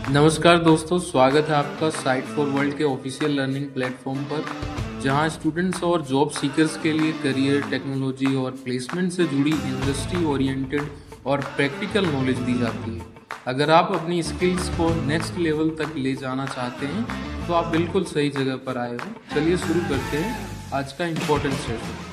नमस्कार दोस्तों, स्वागत है आपका साइट फॉर वर्ल्ड के ऑफिशियल लर्निंग प्लेटफॉर्म पर, जहां स्टूडेंट्स और जॉब सीकर्स के लिए करियर, टेक्नोलॉजी और प्लेसमेंट से जुड़ी इंडस्ट्री ओरिएंटेड और प्रैक्टिकल नॉलेज दी जाती है। अगर आप अपनी स्किल्स को नेक्स्ट लेवल तक ले जाना चाहते हैं तो आप बिल्कुल सही जगह पर आए हो। चलिए शुरू करते हैं आज का इम्पोर्टेंट सेशन।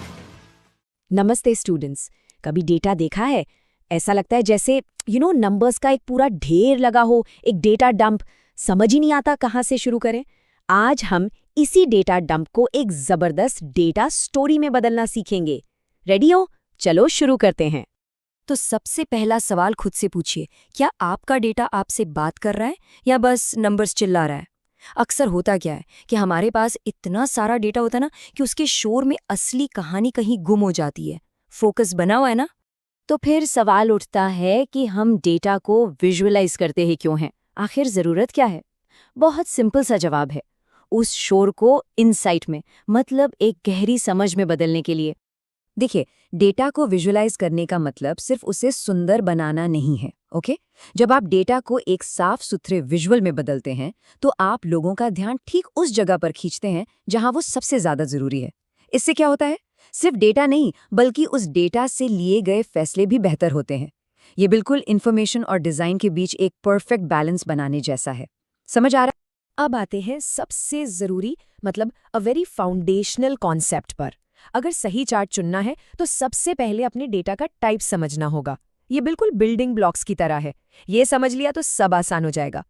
नमस्ते स्टूडेंट्स। कभी डेटा देखा है? ऐसा लगता है जैसे नंबर्स का एक पूरा ढेर लगा हो, एक डेटा डंप। समझ ही नहीं आता कहाँ से शुरू करें। आज हम इसी डेटा डंप को एक जबरदस्त डेटा स्टोरी में बदलना सीखेंगे। रेडी हो? चलो शुरू करते हैं। तो सबसे पहला सवाल खुद से पूछिए, क्या आपका डेटा आपसे बात कर रहा है या बस नंबर्स चिल्ला रहा है? अक्सर होता क्या है कि हमारे पास इतना सारा डेटा होता है ना कि उसके शोर में असली कहानी कहीं गुम हो जाती है। फोकस बना हुआ है ना? तो फिर सवाल उठता है कि हम डेटा को विजुअलाइज करते ही क्यों हैं? आखिर ज़रूरत क्या है? बहुत सिंपल सा जवाब है, उस शोर को इनसाइट में, मतलब एक गहरी समझ में बदलने के लिए। देखिए, डेटा को विजुअलाइज करने का मतलब सिर्फ उसे सुंदर बनाना नहीं है, ओके? जब आप डेटा को एक साफ सुथरे विजुअल में बदलते हैं तो आप लोगों का ध्यान ठीक उस जगह पर खींचते हैं जहां वो सबसे ज्यादा जरूरी है। इससे क्या होता है? सिर्फ डेटा नहीं, बल्कि उस डेटा से लिए गए फैसले भी बेहतर होते हैं। ये बिल्कुल इन्फॉर्मेशन और डिजाइन के बीच एक परफेक्ट बैलेंस बनाने जैसा है। समझ आ रहा है? अब आते हैं सबसे जरूरी, मतलब अ वेरी फाउंडेशनल कॉन्सेप्ट पर। अगर सही चार्ट चुनना है तो सबसे पहले अपने डेटा का टाइप समझना होगा। ये बिल्कुल बिल्डिंग ब्लॉक्स की तरह है। ये समझ लिया तो सब आसान हो जाएगा।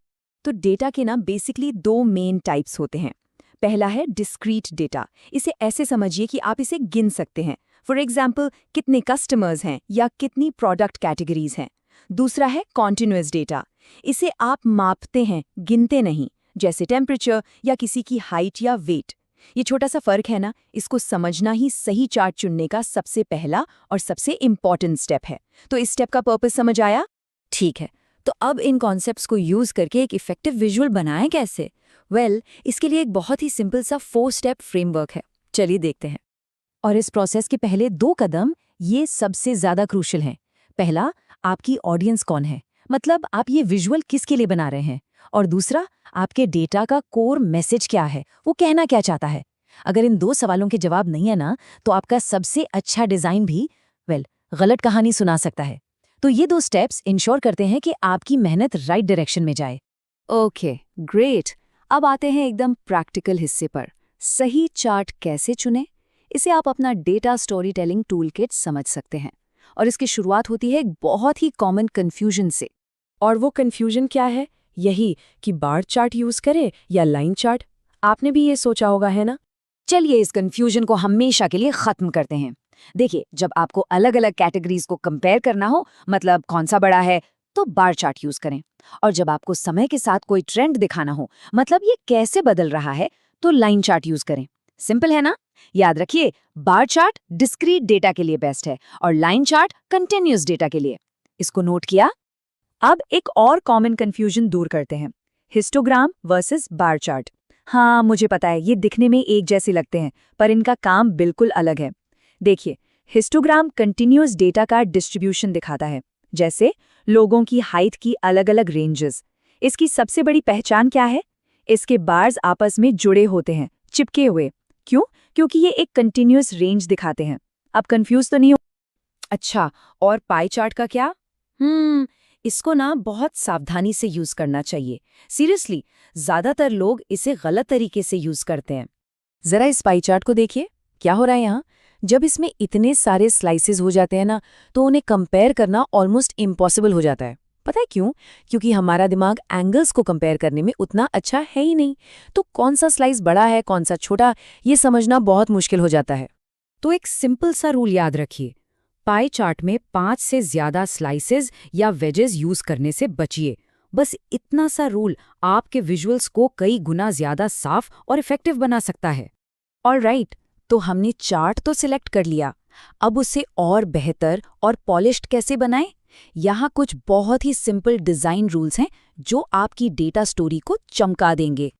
तो डेटा के ना बेसिकली दो मेन टाइप्स होते हैं। पहला है डिस्क्रीट डेटा। इसे ऐसे समझिए कि आप इसे गिन सकते हैं। फॉर एग्जाम्पल, कितने कस्टमर्स हैं या कितनी प्रोडक्ट कैटेगरीज हैं। दूसरा है कॉन्टिन्यूअस डेटा। इसे आप मापते हैं, गिनते नहीं, जैसे टेम्परेचर या किसी की हाइट या वेट। ये छोटा सा फर्क है ना, इसको समझना ही सही चार्ट चुनने का सबसे पहला और सबसे इम्पॉर्टेंट स्टेप है। तो इस स्टेप का पर्पस समझ आया? ठीक है, तो अब इन कॉन्सेप्ट्स को यूज करके एक इफेक्टिव विजुअल बनाएं कैसे? इसके लिए एक बहुत ही सिंपल सा 4 स्टेप फ्रेमवर्क है। चलिए देखते हैं। और इस प्रोसेस के पहले 2 कदम ये सबसे ज्यादा क्रूशियल हैं। पहला, आपकी ऑडियंस कौन है, मतलब आप ये विजुअल किसके लिए बना रहे हैं। और दूसरा, आपके डेटा का कोर मैसेज क्या है, वो कहना क्या चाहता है। अगर इन 2 सवालों के जवाब नहीं है ना, तो आपका सबसे अच्छा डिजाइन भी गलत कहानी सुना सकता है। तो ये 2 स्टेप्स इंश्योर करते हैं कि आपकी मेहनत राइट डायरेक्शन में जाए। Okay, great. अब आते हैं एकदम प्रैक्टिकल हिस्से पर। सही चार्ट कैसे चुनें? इसे आप अपना data story telling tool kit समझ सकते हैं। और इसकी शुरुआत होती है एक बहुत ही कॉमन कन्फ्यूजन से। और वो कन्फ्यूजन क्या है? यही कि बार चार्ट यूज करें या लाइन चार्ट। आपने भी ये सोचा होगा, है ना? चलिए इस कन्फ्यूजन को हमेशा के लिए खत्म करते हैं। देखिए, जब आपको अलग अलग कैटेगरीज को कंपेयर करना हो, मतलब कौन सा बड़ा है, तो बार चार्ट यूज करें। और जब आपको समय के साथ कोई ट्रेंड दिखाना हो, मतलब ये कैसे बदल रहा है, तो लाइन चार्ट यूज करें। सिंपल है ना? याद रखिए, बार चार्ट डिस्क्रीट डेटा के लिए बेस्ट है और लाइन चार्ट कंटिन्यूअस डेटा के लिए। इसको नोट किया? अब एक और कॉमन कंफ्यूजन दूर करते हैं, हिस्टोग्राम वर्सेस बार चार्ट। हाँ, मुझे पता है ये दिखने में एक जैसे लगते हैं, पर इनका काम बिल्कुल अलग है। देखिए, हिस्टोग्राम कंटिन्यूअस डेटा का डिस्ट्रीब्यूशन दिखाता है, जैसे लोगों की हाइट की अलग अलग रेंजेस। इसकी सबसे बड़ी पहचान क्या है? इसके बार्स आपस में जुड़े होते हैं, चिपके हुए। क्यों? क्योंकि ये एक कंटिन्यूअस रेंज दिखाते हैं। अब कंफ्यूज तो नहीं हो? अच्छा, और पाई चार्ट का क्या? इसको ना बहुत सावधानी से यूज करना चाहिए। सीरियसली, ज्यादातर लोग इसे गलत तरीके से यूज करते हैं। जरा इस पाई चार्ट को देखिए, क्या हो रहा है यहाँ? जब इसमें इतने सारे स्लाइसेस हो जाते हैं ना, तो उन्हें कंपेयर करना ऑलमोस्ट इम्पॉसिबल हो जाता है। पता है क्यों? क्योंकि हमारा दिमाग एंगल्स को कंपेयर करने में उतना अच्छा है ही नहीं। तो कौन सा स्लाइस बड़ा है, कौन सा छोटा, ये समझना बहुत मुश्किल हो जाता है। तो एक सिंपल सा रूल याद रखिए, पाई चार्ट में 5 से ज्यादा स्लाइसेस या वेजेस यूज करने से बचिए। बस इतना सा रूल आपके विजुअल्स को कई गुना ज्यादा साफ और इफेक्टिव बना सकता है। ऑलराइट, तो हमने चार्ट तो सिलेक्ट कर लिया। अब उसे और बेहतर और पॉलिश्ड कैसे बनाएं? यहाँ कुछ बहुत ही सिंपल डिजाइन रूल्स हैं जो आपकी डेटा स्टोरी को चमका देंगे।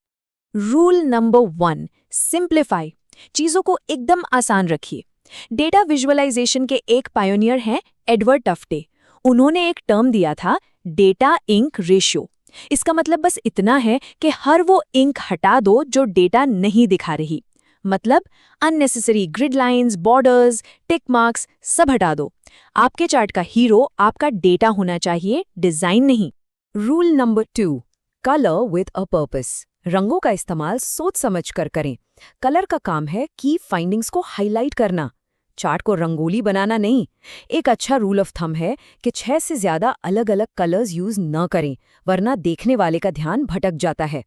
Rule number 1, simplify. चीजों को एकदम आसान रखिए। डेटा विजुअलाइजेशन के एक पायोनियर हैं एडवर्ड टफ्टे। उन्होंने एक टर्म दिया था, डेटा इंक रेशियो। इसका मतलब बस इतना है कि हर वो इंक हटा दो जो डेटा नहीं दिखा रही। मतलब अननेसेसरी ग्रिड लाइंस, बॉर्डर्स, टिक मार्क्स सब हटा दो। आपके चार्ट का हीरो आपका डेटा होना चाहिए, डिजाइन नहीं। Rule number 2, colour with a purpose. रंगों का इस्तेमाल सोच समझ कर करें। कलर का काम है की फाइंडिंग्स को हाईलाइट करना, चार्ट को रंगोली बनाना नहीं। एक अच्छा रूल ऑफ थंब है कि 6 से ज्यादा अलग अलग कलर्स यूज न करें, वरना देखने वाले का ध्यान भटक जाता है।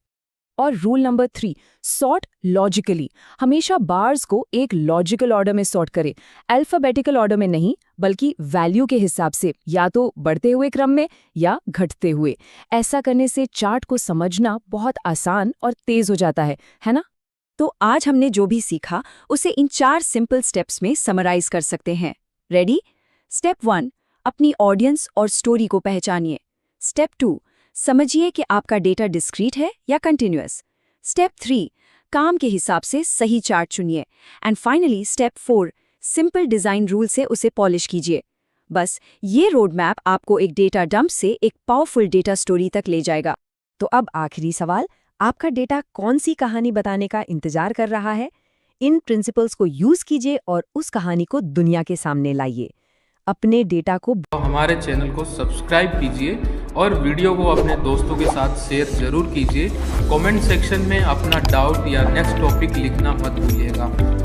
और रूल नंबर 3, सॉर्ट लॉजिकली। हमेशा बार्स को एक लॉजिकल ऑर्डर में सॉर्ट करें, अल्फाबेटिकल ऑर्डर में नहीं, बल्कि वैल्यू के हिसाब से, या तो बढ़ते हुए क्रम में या घटते हुए। ऐसा करने से चार्ट को समझना बहुत आसान और तेज हो जाता है ना? तो आज हमने जो भी सीखा उसे इन 4 सिंपल स्टेप्स में समराइज कर सकते हैं। रेडी? स्टेप 1, अपनी ऑडियंस और स्टोरी को पहचानिए। स्टेप 2, समझिए कि आपका डेटा डिस्क्रीट है या कंटिन्यूअस। स्टेप 3, काम के हिसाब से सही चार्ट चुनिए। And finally step 4, simple design rule से उसे पॉलिश कीजिए। बस ये रोड मैप आपको एक डेटा डंप से एक पावरफुल डेटा स्टोरी तक ले जाएगा। तो अब आखिरी सवाल, आपका डेटा कौन सी कहानी बताने का इंतजार कर रहा है? इन प्रिंसिपल्स को यूज कीजिए और उस कहानी को दुनिया के सामने लाइए। अपने डेटा को हमारे चैनल को सब्सक्राइब कीजिए और वीडियो को अपने दोस्तों के साथ शेयर जरूर कीजिए। कमेंट सेक्शन में अपना डाउट या नेक्स्ट टॉपिक लिखना मत भूलिएगा।